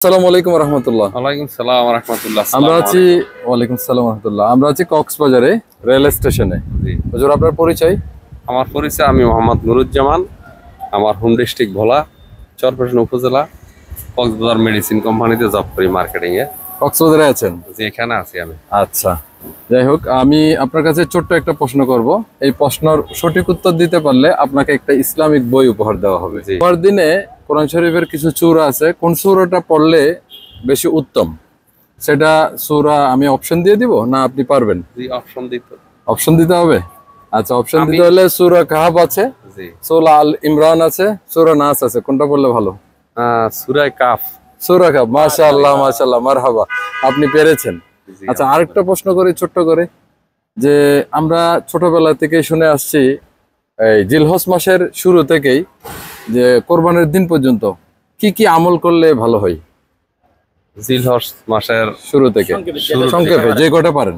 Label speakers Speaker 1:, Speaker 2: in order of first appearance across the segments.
Speaker 1: আসসালামু আলাইকুম রহমতুল্লাহ।
Speaker 2: ওয়ালাইকুম সালাম রাহমাতুল্লাহ।
Speaker 1: আমরা আছি ওয়ালাইকুম সালাম রহমতুল্লাহ। আমরা আছি কক্সবাজারে রেল স্টেশনে।
Speaker 2: জি,
Speaker 1: হুজুর আপনার পরিচয়?
Speaker 2: আমার পরিচয় আমি মোহাম্মদ নুরুজ্জামান। আমার হোম ডিস্ট্রিক্ট ভোলা, চরপেশন উপজেলা, কক্সবাজার মেডিসিন কোম্পানিতে জব করি মার্কেটিং এ।
Speaker 1: কক্সবাজারে আছেন?
Speaker 2: জি, এখানে আছি আমি।
Speaker 1: আচ্ছা, যাই হোক, আমি আপনার কাছে ছোট্ট একটা প্রশ্ন করব। এই প্রশ্নের সঠিক উত্তর দিতে পারলে আপনাকে একটা ইসলামিক বই উপহার দেওয়া হবে।
Speaker 2: জি।
Speaker 1: উপহার দিনে কোরআন শরীফের কিছু সূরা আছে, কোন সূরাটা পড়লে বেশি উত্তম সেটা সূরা আমি অপশন দিয়ে দিব না আপনি পারবেন?
Speaker 2: জি, অপশন দিত।
Speaker 1: অপশন দিতে হবে? আচ্ছা, অপশন
Speaker 2: আমি-
Speaker 1: দিতে হলে সূরা কাহাফ আছে,
Speaker 2: জি,
Speaker 1: সূরা আল ইমরান আছে, সূরা নাস আছে, কোনটা পড়লে ভালো?
Speaker 2: সূরা কাফ।
Speaker 1: সূরা কাহাফ। মাশাআল্লাহ মাশাআল্লাহ, মারহাবা, আপনি পেরেছেন।
Speaker 2: জি,
Speaker 1: আচ্ছা, আরেকটা প্রশ্ন করি ছোট্ট করে, যে আমরা ছোটবেলা থেকে শুনে আসছি এই জিলহজ মাসের শুরু থেকেই যে কোরবানির দিন পর্যন্ত কি কি আমল করলে ভালো হয়?
Speaker 2: জিলহজ মাসের
Speaker 1: শুরু থেকে
Speaker 2: শুরু থেকে।
Speaker 1: সংক্ষেপে যে কটা পারেন।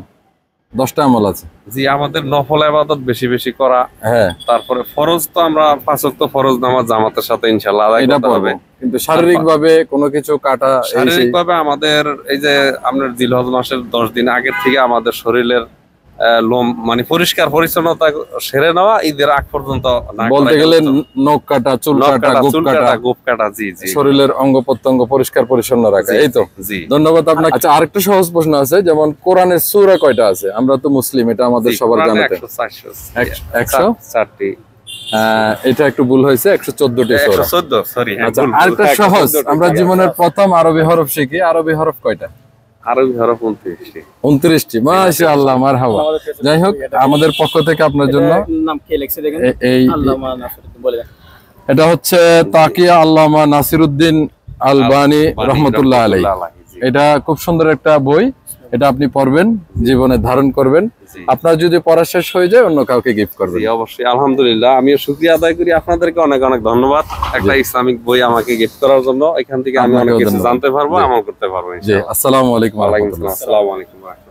Speaker 1: 10টা আমল আছে।
Speaker 2: জি, আমাদের নফল ইবাদত বেশি বেশি করা,
Speaker 1: হ্যাঁ,
Speaker 2: তারপরে ফরজ তো আমরা 5 ওয়াক্ত ফরজ নামাজ জামাতের সাথে ইনশাআল্লাহ আদায়
Speaker 1: এটা
Speaker 2: করতে
Speaker 1: পড়বো,
Speaker 2: হবে।
Speaker 1: কিন্তু শারীরিক ভাবে কোনো কিছু কাটা এই সেই-
Speaker 2: শারীরিকভাবে আমাদের এই যে আপনার জিলহজ মাসের 10 দিন আগের থেকে আমাদের শরীরের লোম মানে পরিষ্কার পরিচ্ছন্নতা সেরে নেওয়া, ঈদের আগ পর্যন্ত না করা
Speaker 1: বলতে গেলে
Speaker 2: উত্তম।
Speaker 1: নখ কাটা, চুল
Speaker 2: নখ
Speaker 1: কাটা,
Speaker 2: কাটা,
Speaker 1: গোপ
Speaker 2: চুল
Speaker 1: কাটা,
Speaker 2: কাটা, গোপ কাটা, জি জি
Speaker 1: শরীরের অঙ্গ প্রত্যঙ্গ পরিষ্কার পরিচ্ছন্ন রাখা,
Speaker 2: জি,
Speaker 1: এই তো।
Speaker 2: জি
Speaker 1: ধন্যবাদ আপনাকে। আচ্ছা, আরেকটা সহজ প্রশ্ন আছে, যেমন কোরআনের সূরা কয়টা আছে? আমরা তো মুসলিম, এটা আমাদের
Speaker 2: জি,
Speaker 1: সবার
Speaker 2: কোরআনে
Speaker 1: জানাতে।
Speaker 2: 100
Speaker 1: এটা একটু ভুল হয়েছে, 114টি সূরা।
Speaker 2: 114 সরি।
Speaker 1: আচ্ছা, আরেকটা সহজ, আমরা জীবনের প্রথম আরবি হরফ শিখি, আরবি হরফ কয়টা?
Speaker 2: আরবি হরফ 29টি।
Speaker 1: 29টি। মাশাআল্লাহ, মারহাবা। যাই হোক, আমাদের পক্ষ থেকে আপনার জন্য
Speaker 3: নাম কে লিখছে দেখেন,
Speaker 1: এই
Speaker 3: আল্লামা নাসিরউদ্দিন বলে দেন।
Speaker 1: এটা হচ্ছে তাকিয়া আল্লামা নাসিরউদ্দিন আলবানী রহমতুল্লাহ আলাইহি।
Speaker 2: জি,
Speaker 1: এটা খুব সুন্দর একটা বই, এটা আপনি পড়বেন, জীবনে ধারণ করবেন।
Speaker 2: জি।
Speaker 1: আপনার যদি পড়া শেষ হয়ে যায় অন্য কাউকে গিফট করবেন।
Speaker 2: জি, অবশ্যই আলহামদুলিল্লাহ, আমিও শুকরিয়া আদায় করি আপনাদেরকে, অনেক অনেক ধন্যবাদ একটা ইসলামিক বই আমাকে গিফট করার জন্য। এখান থেকে আমি অনেক
Speaker 1: আপনাকেও
Speaker 2: কিছু
Speaker 1: ধন্যবাদ।
Speaker 2: জানতে পারবো,
Speaker 1: জি।
Speaker 2: আমল করতে পারবো
Speaker 1: জি,
Speaker 2: ইনশাআল্লাহ।
Speaker 1: আসসালামু আলাইকুম ওয়া
Speaker 2: ওয়ালাইকুম
Speaker 1: রাহমাতুল্লাহ।
Speaker 2: আসসালাম, আসসালামু আলাইকুম।